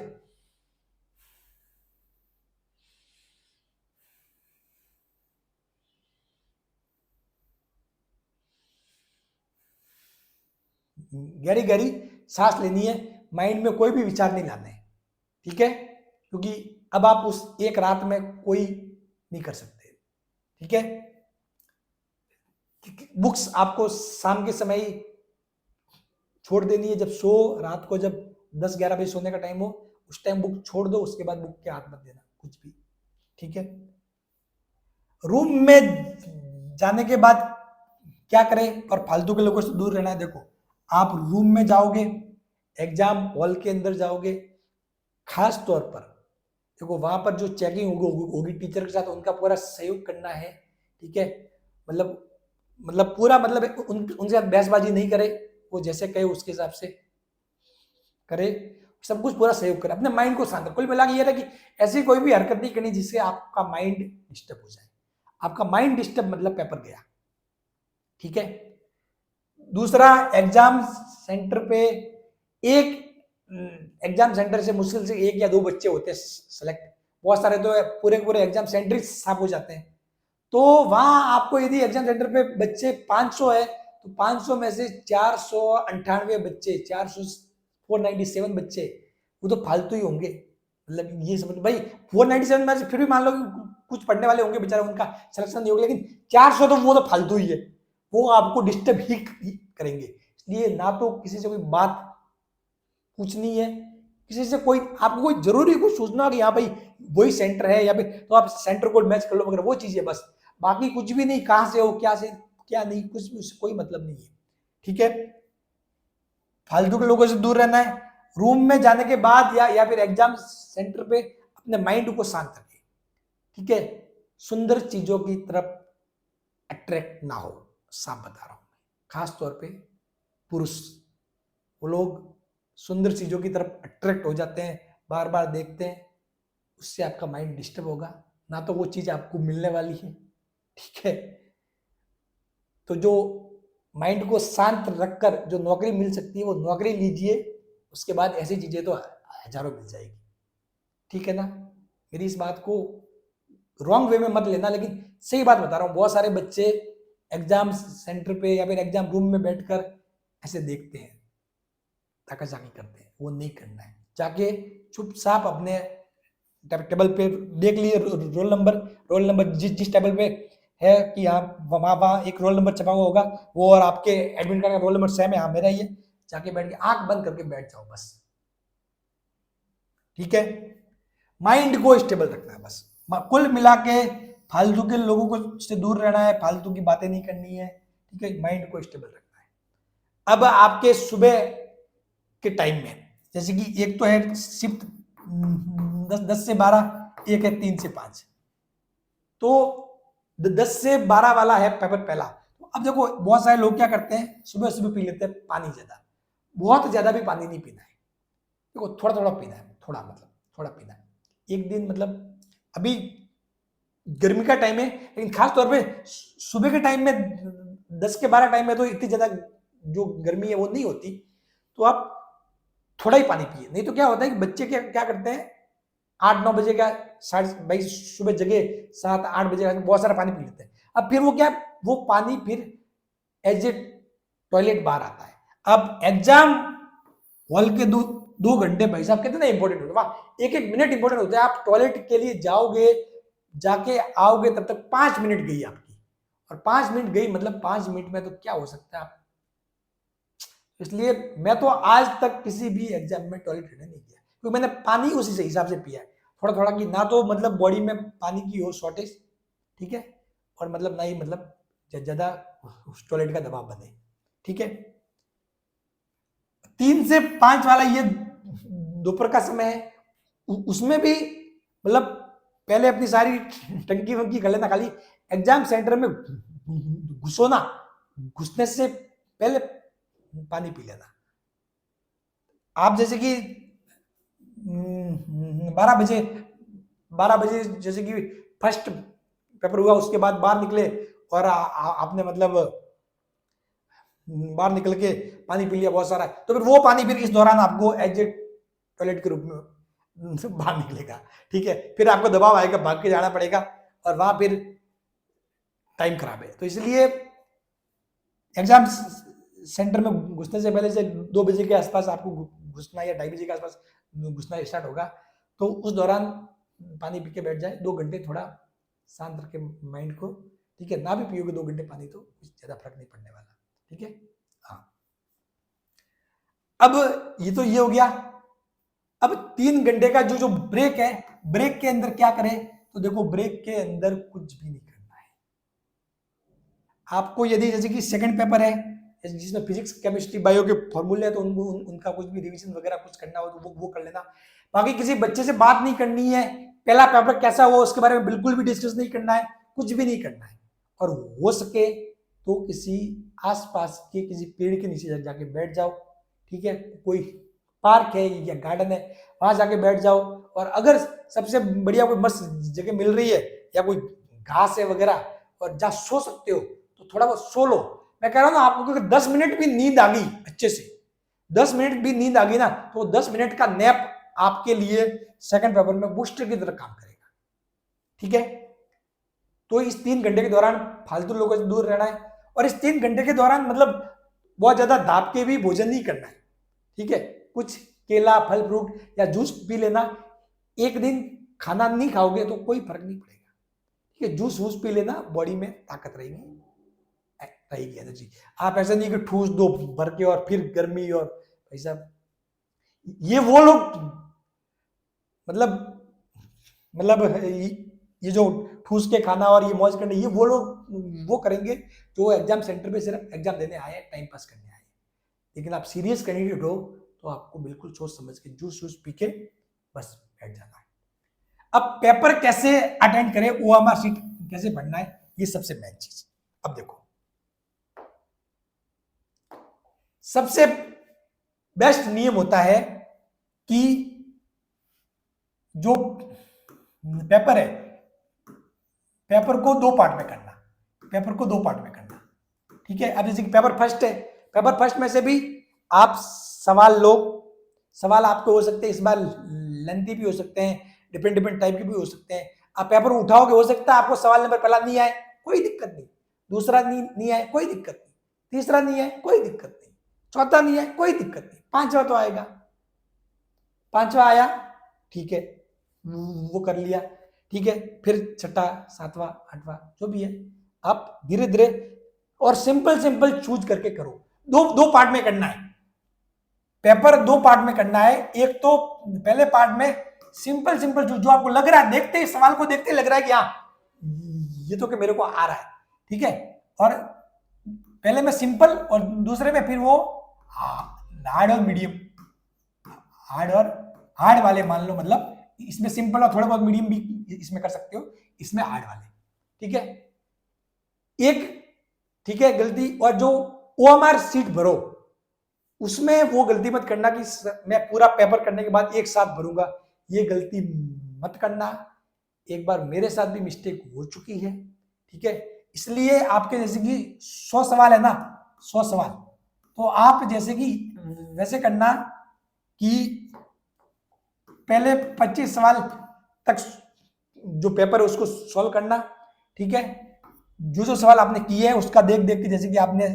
गहरी गहरी सांस लेनी है, माइंड में कोई भी विचार नहीं लाना है, ठीक है, क्योंकि अब आप उस एक रात में कोई नहीं कर सकते, ठीक है। बुक्स आपको शाम के समय ही छोड़ देनी है, जब सो रात को जब 10-11 बजे सोने का टाइम हो उस टाइम बुक छोड़ दो, उसके बाद बुक के हाथ मत देना कुछ भी, ठीक है। रूम में जाने के बाद क्या करें और फालतू के लोगों से दूर रहना है। देखो आप रूम में जाओगे, एग्जाम हॉल के अंदर जाओगे, खास तौर पर देखो वहां पर जो चेकिंग होगी टीचर के साथ, उनका पूरा सहयोग करना है, ठीक है। मतलब पूरा मतलब उनसे बहसबाजी नहीं करे, वो जैसे कहे उसके हिसाब से करे, सब कुछ पूरा सहयोग करे, अपने माइंड को शांत। कुल मिला के ये था कि ऐसी कोई भी हरकत नहीं करनी जिससे आपका माइंड डिस्टर्ब हो जाए। आपका माइंड डिस्टर्ब मतलब पेपर गया, ठीक है। दूसरा, एग्जाम सेंटर पे एक एग्जाम सेंटर से मुश्किल से 1 या 2 बच्चे होते हैं सेलेक्ट, बहुत सारे तो पूरे पूरे एग्जाम सेंटर ही साफ हो जाते हैं। तो वहां आपको यदि एग्जाम सेंटर पे बच्चे 500 है तो 500 में से 498 बच्चे, 497 बच्चे वो तो फालतू ही होंगे। मतलब ये समझ भाई, 497 में से फिर भी मान लो कुछ पढ़ने वाले होंगे बेचारे, उनका सिलेक्शन नहीं होगा, लेकिन 400 तो वो तो फालतू ही है, वो आपको डिस्टर्ब ही करेंगे। इसलिए ना तो किसी से कोई बात पूछनी है, किसी से कोई आपको कोई जरूरी कुछ सोचना कि हाँ भाई वही सेंटर है या फिर तो आप सेंटर कोड मैच कर लो, मगर वो चीज है बस, बाकी कुछ भी नहीं, कहां से हो क्या से क्या नहीं, कुछ भी उससे कोई मतलब नहीं है, ठीक है। फालतू के लोगों से दूर रहना है। रूम में जाने के बाद या फिर एग्जाम सेंटर पे अपने माइंड को शांत रखें, ठीक है। सुंदर चीजों की तरफ अट्रैक्ट ना हो, साफ बता रहा हूं। खास तौर पे पुरुष, वो लोग सुंदर चीजों की तरफ अट्रैक्ट हो जाते हैं, बार बार देखते हैं, उससे आपका माइंड डिस्टर्ब होगा, ना तो वो चीज आपको मिलने वाली है, ठीक है। तो जो माइंड को शांत रखकर जो नौकरी मिल सकती है वो नौकरी लीजिए, उसके बाद ऐसी चीजें तो हजारों मिल जाएगी, ठीक है ना। मेरी इस बात को रॉन्ग वे में मत लेना, लेकिन सही बात बता रहा हूँ। बहुत सारे बच्चे एग्जाम सेंटर पे या फिर एग्जाम रूम में बैठकर ऐसे देखते हैं, ताकाजाकी करते हैं, वो नहीं करना है। जाके चुपचाप अपने टेबल पे देख लिए रोल नंबर जिस टेबल पे है कि हाँ वहां एक रोल नंबर छपा हुआ होगा, वो और आपके एडमिट कार्ड का रोल नंबर सेम है, हाँ मेरा ही है, जाके बैठ के आंख बंद करके बैठ जाओ बस, ठीक है। माइंड को स्टेबल रखना है बस, कुल मिला के फालतू के लोगों को से दूर रहना है, फालतू की बातें नहीं करनी है, ठीक है। माइंड को स्टेबल रखना है। अब आपके सुबह के टाइम में, जैसे कि एक तो है शिफ्ट 10 से 12, एक है 3 से 5, तो 10 से 12 वाला है पेपर पहला। तो अब देखो बहुत सारे लोग क्या करते हैं, सुबह सुबह पी लेते हैं पानी ज्यादा, बहुत ज्यादा भी पानी नहीं पीना है, देखो थोड़ा थोड़ा पीना है, थोड़ा मतलब थोड़ा पीना है एक दिन, मतलब अभी गर्मी का टाइम है, लेकिन खास तौर पे सुबह के टाइम में 10 के 12 टाइम में तो इतनी ज्यादा जो गर्मी है वो नहीं होती, तो आप थोड़ा ही पानी पिए। नहीं तो क्या होता है कि बच्चे क्या क्या करते हैं, 8-9 बजे का, साढ़े भाई सुबह जगह 7-8 बजे का बहुत सारा पानी पी लेते हैं। अब फिर वो क्या, वो पानी फिर एज ए टॉयलेट बाहर आता है। अब एग्जाम हॉल के 2 घंटे भाई साहब कितने इंपॉर्टेंट होते हैं, एक एक मिनट इंपॉर्टेंट होते हैं। आप टॉयलेट के लिए जाओगे, जाके आओगे, तब तक 5 मिनट गई आपकी, और 5 मिनट गई मतलब 5 मिनट में तो क्या हो सकता है आप। इसलिए मैं तो आज तक किसी भी एग्जाम में टॉयलेट रहने नहीं गया, क्योंकि मैंने पानी उसी से हिसाब से पिया है, थोड़ा थोड़ा, कि ना तो मतलब बॉडी में पानी की हो शॉर्टेज, ठीक है, और मतलब ना ही मतलब ज्यादा टॉयलेट का दबाव बने, ठीक है। 3 से 5 वाला ये दोपहर का समय है, उसमें भी मतलब पहले अपनी सारी टंकी वंकी कर लेना, खाली एग्जाम सेंटर में घुसो ना, घुसने से पहले पानी पी लेना। आप जैसे कि 12 बजे जैसे कि फर्स्ट पेपर हुआ, उसके बाद बाहर निकले और आपने मतलब बाहर निकल के पानी पी लिया बहुत सारा, तो फिर वो पानी फिर इस दौरान आपको एज ए टॉयलेट के रूप में बाहर निकलेगा, ठीक है। फिर आपको दबाव आएगा, भाग के जाना पड़ेगा, और वहां फिर टाइम खराब है। तो इसलिए एग्जाम सेंटर में घुसने से पहले से 2 बजे के आसपास आपको घुसना, या 2:30 बजे के आसपास घुसना स्टार्ट होगा, तो उस दौरान पानी पी के बैठ जाए 2 घंटे, थोड़ा शांत रखे माइंड को, ठीक है। ना भी पियोगे 2 घंटे पानी तो कुछ ज्यादा फर्क नहीं पड़ने वाला, ठीक है। हाँ, अब ये तो ये हो गया। अब 3 घंटे का जो ब्रेक है, ब्रेक के अंदर क्या करें, तो देखो ब्रेक के अंदर कुछ भी नहीं करना है आपको। यदि जैसे कि सेकंड पेपर है, जिसमें फिजिक्स केमिस्ट्री बायो के फॉर्मूले है तो उनका कुछ भी रिवीजन वगैरह कुछ करना हो तो वो कर लेना। बाकी किसी बच्चे से बात नहीं करनी है, पहला पेपर कैसा हुआ उसके बारे में बिल्कुल भी डिस्कस नहीं करना है, कुछ भी नहीं करना है। और हो सके तो किसी आसपास के किसी पेड़ के नीचे जाके बैठ जाओ, ठीक है, कोई पार्क है या गार्डन है वहां जाके बैठ जाओ। और अगर सबसे बढ़िया कोई मस्त जगह मिल रही है या कोई घास है वगैरह और जहाँ सो सकते हो तो थोड़ा बहुत सो लो। मैं कह रहा हूँ ना आपको, अगर 10 मिनट भी नींद आ गई अच्छे से, 10 मिनट भी नींद आ गई ना, तो 10 मिनट का नैप आपके लिए सेकंड पेपर में बूस्टर की तरह काम करेगा, ठीक है। तो इस 3 घंटे के दौरान फालतू लोगों से दूर रहना है, और इस 3 घंटे के दौरान मतलब बहुत ज्यादा दाब के भी भोजन नहीं करना है, ठीक है। कुछ केला, फल फ्रूट या जूस पी लेना। एक दिन खाना नहीं खाओगे तो कोई फर्क नहीं पड़ेगा, ठीक है, जूस वूस पी लेना, बॉडी में ताकत रहेगी एनर्जी। आप ऐसा नहीं कि ठूस दो भर के और फिर गर्मी, और भाई साहब ये वो लोग मतलब ये जो ठूस के खाना और ये मौज करने, ये वो लोग वो करेंगे जो एग्जाम सेंटर पे सिर्फ एग्जाम देने आए हैं, टाइम पास करने आए हैं। लेकिन आप सीरियस कैंडिडेट हो तो आपको बिल्कुल सोच समझ के जूस वूस पी के बस बैठ जाना है। अब पेपर कैसे अटेंड करें, ओएमआर सीट कैसे भरना है, ये सबसे मेन चीज। अब देखो, सबसे बेस्ट नियम होता है कि जो पेपर है, पेपर को 2 पार्ट में करना, पेपर को 2 पार्ट में करना, ठीक है। अब जैसे कि पेपर फर्स्ट है, पेपर फर्स्ट में से भी आप सवाल लो, सवाल आपके हो सकते हैं इस बार लेंथी भी हो सकते हैं, डिफरेंट टाइप के भी हो सकते हैं। आप पेपर उठाओगे, हो सकता है आपको सवाल नंबर पहला नहीं आए, कोई दिक्कत नहीं, दूसरा नहीं आए, कोई दिक्कत नहीं, तीसरा नहीं आए, कोई दिक्कत नहीं, चौथा नहीं आए, कोई दिक्कत नहीं, 5वां तो आएगा, 5वां आया, ठीक है, वो कर लिया, ठीक है। फिर 6ठा, 7वां, 8वां जो भी है, आप धीरे धीरे और सिंपल चूज करके करो। दो पार्ट में करना है, पेपर 2 पार्ट में करना है। एक तो पहले पार्ट में सिंपल जो आपको लग रहा है, देखते ही सवाल को देखते ही लग रहा है कि हाँ ये तो कि मेरे को आ रहा है, ठीक है। और पहले में सिंपल और दूसरे में फिर वो हार्ड और मीडियम, हार्ड वाले मान लो, मतलब इसमें सिंपल और थोड़ा बहुत मीडियम भी इसमें कर सकते हो, इसमें हार्ड वाले, ठीक है। एक, ठीक है, गलती, और जो ओएमआर सीट भरो उसमें वो गलती मत करना कि मैं पूरा पेपर करने के बाद एक साथ भरूंगा, ये गलती मत करना। एक बार मेरे साथ भी मिस्टेक हो चुकी है, ठीक है। इसलिए आपके जैसे कि 100 सवाल है ना, 100 सवाल, तो आप जैसे कि वैसे करना कि पहले 25 सवाल तक जो पेपर है उसको सॉल्व करना, ठीक है। जो सवाल आपने किए हैं उसका देख के, जैसे कि आपने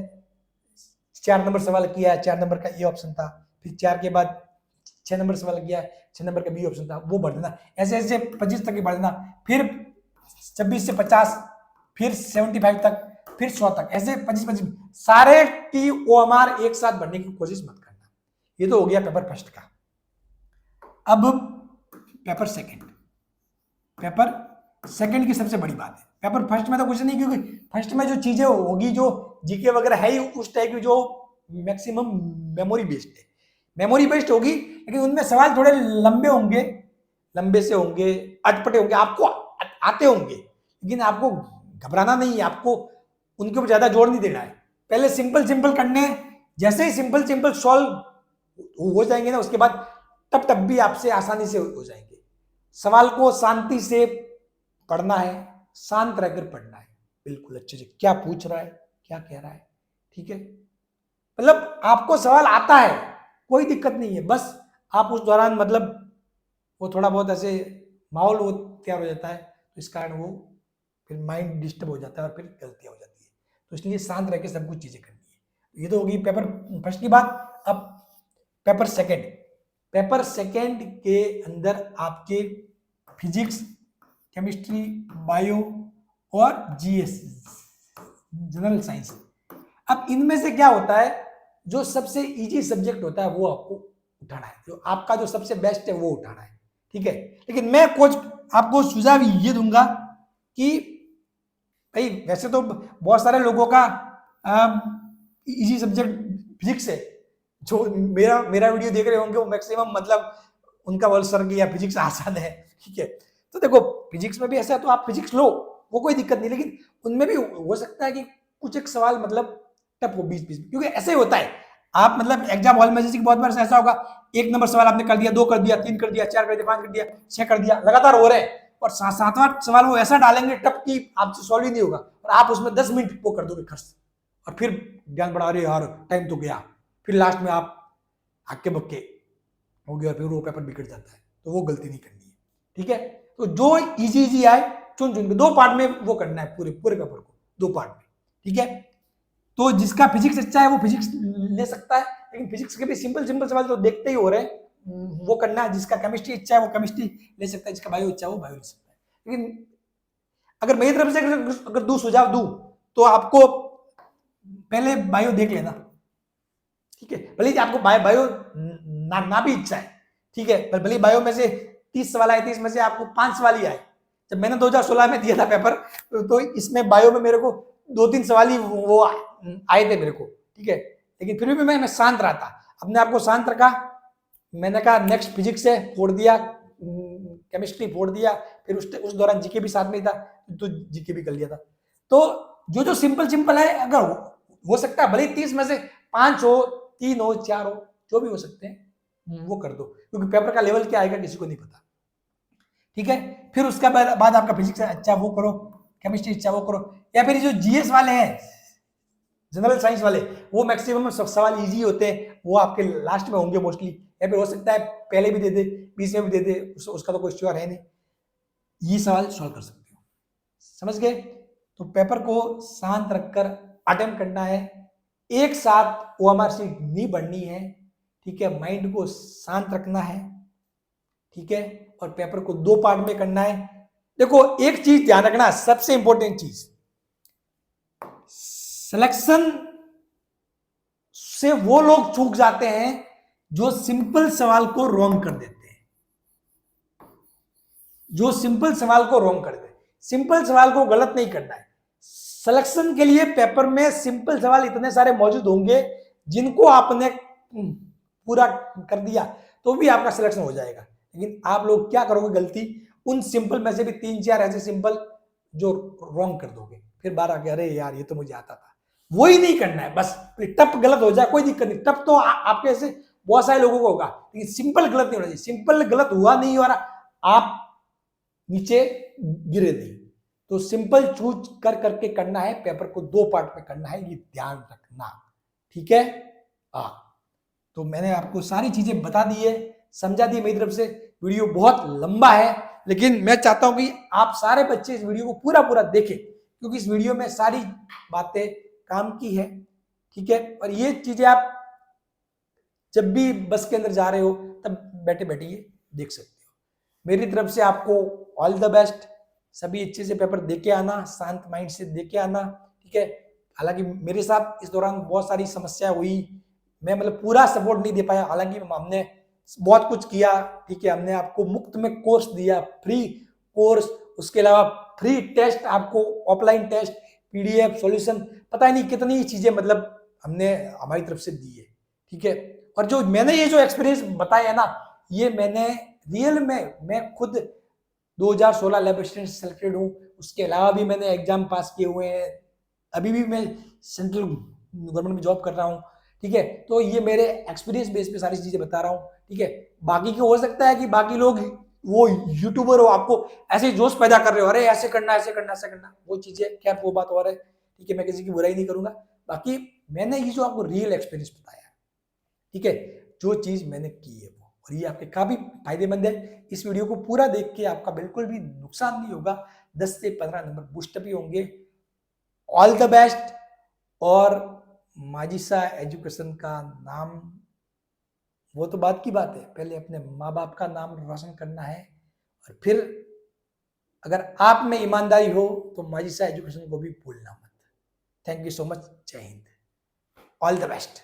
4 नंबर सवाल किया है, 4 नंबर का ए ऑप्शन था, फिर 4 के बाद 6 नंबर सवाल किया है, 6 नंबर का बी ऑप्शन था, वो भर देना। ऐसे 25 तक भर देना, फिर 26 से 50, फिर 75 तक, फिर 100 तक, ऐसे 25 सारे की ओएमआर एक साथ भरने की कोशिश मत करना। ये तो हो गया पेपर फर्स्ट का। अब पेपर सेकंड की सबसे बड़ी बात है, पेपर फर्स्ट में तो कुछ नहीं, क्योंकि फर्स्ट में जो चीजें होगी जो जीके वगैरह है ही उस टाइप की जो मैक्सिमम मेमोरी बेस्ड होगी, लेकिन उनमें सवाल थोड़े लंबे से होंगे, अटपटे होंगे, आपको आते होंगे, लेकिन आपको घबराना नहीं है, आपको उनके ऊपर ज्यादा जोर नहीं देना है। पहले सिंपल करने, जैसे ही सिंपल सॉल्व हो जाएंगे ना, उसके बाद तब भी आपसे आसानी से हो जाएंगे। सवाल को शांति से पढ़ना है, शांत रहकर पढ़ना है, बिल्कुल अच्छे से क्या पूछ रहा है, क्या कह रहा है, ठीक है। मतलब आपको सवाल आता है, कोई दिक्कत नहीं है, बस आप उस दौरान मतलब वो थोड़ा बहुत ऐसे माहौल वो तैयार हो जाता है, तो इस कारण वो फिर माइंड डिस्टर्ब हो जाता है और फिर गलतियां हो जाती है। तो इसलिए शांत रह के सब कुछ चीजें करनी है। ये तो होगी पेपर फर्स्ट की बात। अब पेपर सेकेंड के अंदर आपके फिजिक्स, केमिस्ट्री, बायो और जीएस, जनरल साइंस। अब इनमें से क्या होता है, जो सबसे इजी सब्जेक्ट होता है वो आपको उठाना है, जो आपका जो सबसे बेस्ट है वो उठाना है, ठीक है। लेकिन मैं कुछ आपको सुझाव ये दूंगा कि भाई वैसे तो बहुत सारे लोगों का इजी सब्जेक्ट फिजिक्स है, जो मेरा मेरा वीडियो देख रहे होंगे वो मैक्सिमम मतलब उनका बोल सर की या फिजिक्स आसान है, ठीक है। तो देखो फिजिक्स में भी ऐसा है तो आप फिजिक्स लो, वो कोई दिक्कत नहीं, लेकिन उनमें भी हो सकता है कि कुछ एक सवाल मतलब टफ हो 20-20, क्योंकि ऐसे ही होता है। आप मतलब एग्जाम हॉल में जैसे कि बहुत बार ऐसा होगा, 1 नंबर सवाल आपने कर दिया, 2 कर दिया, 3 कर दिया, 4 कर दिया, 5 कर दिया, 6 कर दिया, लगातार हो रहे हैं, और 7वां सवाल वो ऐसा डालेंगे टफ कि आपसे सॉल्व ही नहीं होगा, और आप उसमें 10 मिनट वो कर दोगे खर्च, और फिर ज्ञान बढ़ा रहे यार टाइम तो गया, फिर लास्ट में आप हक्के बक्के हो गया, फिर वो पेपर बिगड़ जाता है। तो वो गलती नहीं करनी है, ठीक है। तो जो इजी इजी आए चुन चुन के 2 पार्ट में वो करना है, पूरे पूरे पेपर को 2 पार्ट में, ठीक है। तो जिसका फिजिक्स अच्छा है वो फिजिक्स ले सकता है, लेकिन फिजिक्स के भी सिंपल सिंपल सवाल तो देखते ही हो रहे हैं, वो करना है। जिसका केमिस्ट्री अच्छा है वो केमिस्ट्री ले सकता है, जिसका बायो अच्छा है वो बायो ले सकता है। लेकिन अगर मेरी तरफ से अगर दो सुझाव दूं तो आपको पहले बायो देख लेना, ठीक है। भले ही आपको बायो ना भी इच्छा है, ठीक है, पर भले बायो में से 30 सवाल आए, 30 में से आपको 5 सवाल ही आए। जब मैंने 2016 में दिया था पेपर, तो इसमें बायो में मेरे को 2-3 सवाल ही वो आए थे मेरे को, ठीक है। लेकिन फिर भी मैं शांत रहा था, अपने आप को शांत रखा। मैंने कहा नेक्स्ट फिजिक्स है, फोड़ दिया, केमिस्ट्री फोड़ दिया, फिर उस दौरान जीके भी साथ में ही था, तो जीके भी कर लिया था। तो जो सिंपल सिंपल है, अगर हो सकता है भले 30 में से 5 हो, 3 हो, 4 हो, जो भी हो सकते हैं वो कर दो, क्योंकि पेपर का लेवल क्या आएगा किसी को नहीं पता, ठीक है। फिर उसके बाद आपका फिजिक्स अच्छा वो करो, केमिस्ट्री अच्छा वो करो, या फिर जो जीएस वाले हैं, जनरल साइंस वाले, वो मैक्सिमम सवाल इजी होते हैं, वो आपके लास्ट में होंगे मोस्टली, या फिर हो सकता है पहले भी दे दे, बीच में भी दे दे, उसका तो कोई श्योर है नहीं। ये सवाल सॉल्व कर सकते हो, समझ गए। तो पेपर को शांत रखकर अटेम्प्ट करना है, एक साथ ओएमआर शीट नहीं बढ़नी है, ठीक है। माइंड को शांत रखना है, ठीक है, और पेपर को 2 पार्ट में करना है। देखो एक चीज ध्यान रखना, सबसे इंपॉर्टेंट चीज, सिलेक्शन से वो लोग चूक जाते हैं जो सिंपल सवाल को रॉन्ग कर देते हैं, जो सिंपल सवाल को रॉन्ग कर दे। सिंपल सवाल को गलत नहीं करना है। सिलेक्शन के लिए पेपर में सिंपल सवाल इतने सारे मौजूद होंगे, जिनको आपने पूरा कर दिया तो भी आपका सिलेक्शन हो जाएगा। लेकिन आप लोग क्या करोगे गलती, उन सिंपल में से भी 3-4 ऐसे सिंपल जो रॉन्ग कर दोगे, फिर बार आके अरे यार ये तो मुझे आता था, वही नहीं करना है। बस टप गलत हो जाए कोई दिक्कत नहीं, टप तो आपके ऐसे बहुत सारे लोगों को होगा, लेकिन सिंपल गलत नहीं होना चाहिए। सिंपल गलत हुआ नहीं और आप नीचे गिरे नहीं। तो सिंपल चूज कर करके करना है, पेपर को 2 पार्ट में करना है, ये ध्यान रखना, ठीक है। तो मैंने आपको सारी चीजें बता दी है, समझा दी मेरी तरफ से। वीडियो बहुत लंबा है, लेकिन मैं चाहता हूं कि आप सारे बच्चे इस वीडियो को पूरा पूरा देखें, क्योंकि इस वीडियो में सारी बातें काम की है, ठीक है। और ये चीजें आप जब भी बस के अंदर जा रहे हो तब बैठे बैठे ये देख सकते हो। मेरी तरफ से आपको ऑल द बेस्ट, सभी अच्छे से पेपर देके आना, शांत माइंड से देके आना, ठीक है। हालांकि मेरे साथ इस दौरान बहुत सारी समस्या हुई, मैं मतलब पूरा सपोर्ट नहीं दे पाया, हालांकि हमने बहुत कुछ किया, ठीक है। हमने आपको मुफ्त में कोर्स दिया, फ्री कोर्स, उसके अलावा फ्री टेस्ट, आपको ऑफलाइन टेस्ट, पीडीएफ सॉल्यूशन, पता ही नहीं कितनी चीजें मतलब हमने हमारी तरफ से दी है, ठीक है। और जो मैंने ये जो एक्सपीरियंस बताया है ना, ये मैंने रियल में, मैं खुद 2016 लैब असिस्टेंट सेलेक्टेड हूँ, उसके अलावा भी मैंने एग्जाम पास किए हुए हैं, अभी भी मैं सेंट्रल गवर्नमेंट में जॉब कर रहा हूँ, ठीक है। तो ये मेरे एक्सपीरियंस बेस पे सारी चीजें बता रहा हूँ, ठीक है। बाकी की हो सकता है कि बाकी लोग वो यूट्यूबर हो, आपको ऐसे जोश पैदा कर रहे हो, अरे ऐसे करना ऐसे करना ऐसे करना, वो चीजें क्या, वो बात और है, ठीक है। मैं किसी की बुराई नहीं करूंगा, बाकी मैंने ये जो आपको रियल एक्सपीरियंस बताया, ठीक है, जो चीज मैंने की है वो, और ये आपके काफी फायदेमंद है। इस वीडियो को पूरा देख के आपका बिल्कुल भी नुकसान नहीं होगा, 10 से 15 नंबर बूस्टअप ही होंगे। All the best. और माजिसा एजुकेशन का नाम, वो तो बात की बात है, पहले अपने माँ बाप का नाम रोशन करना है, और फिर अगर आप में ईमानदारी हो तो माजिसा एजुकेशन को भी भूलना मत। थैंक यू सो मच, जय हिंद, ऑल द बेस्ट।